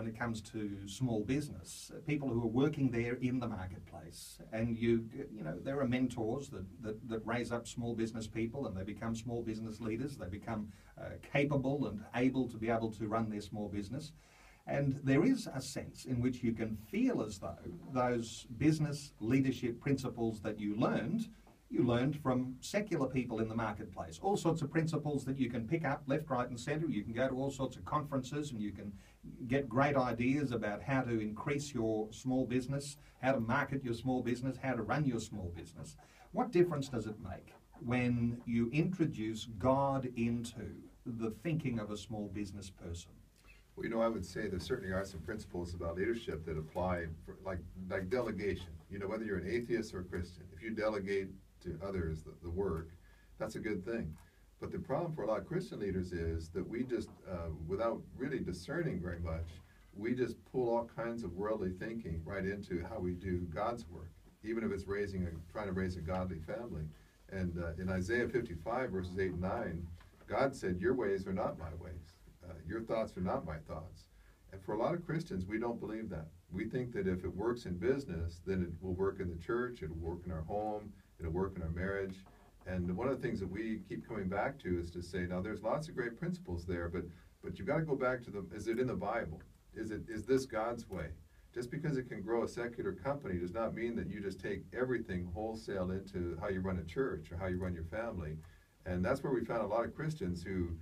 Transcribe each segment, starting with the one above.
when it comes to small business, people who are working there in the marketplace. And you know, there are mentors that raise up small business people, and they become small business leaders. They become capable and able to run their small business. And there is a sense in which you can feel as though those business leadership principles that you learned from secular people in the marketplace. All sorts of principles that you can pick up left, right and centre. You can go to all sorts of conferences and you can get great ideas about how to increase your small business, how to market your small business, how to run your small business. What difference does it make when you introduce God into the thinking of a small business person? Well, you know, I would say there certainly are some principles about leadership that apply, for, like delegation. You know, whether you're an atheist or a Christian, if you delegate to others the work, that's a good thing. But the problem for a lot of Christian leaders is that we just, without really discerning very much, we just pull all kinds of worldly thinking right into how we do God's work, even if it's trying to raise a godly family. And in Isaiah 55, verses 8 and 9, God said, "Your ways are not my ways. Your thoughts are not my thoughts." And for a lot of Christians, we don't believe that. We think that if it works in business, then it will work in the church, it'll work in our home, it'll work in our marriage. And one of the things that we keep coming back to is to say, now there's lots of great principles there, but you've got to go back to is it in the Bible? Is this God's way? Just because it can grow a secular company does not mean that you just take everything wholesale into how you run a church or how you run your family. And that's where we found a lot of Christians who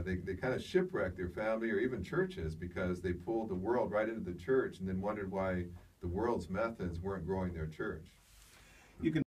they kind of shipwreck their family or even churches because they pulled the world right into the church and then wondered why the world's methods weren't growing their church. You can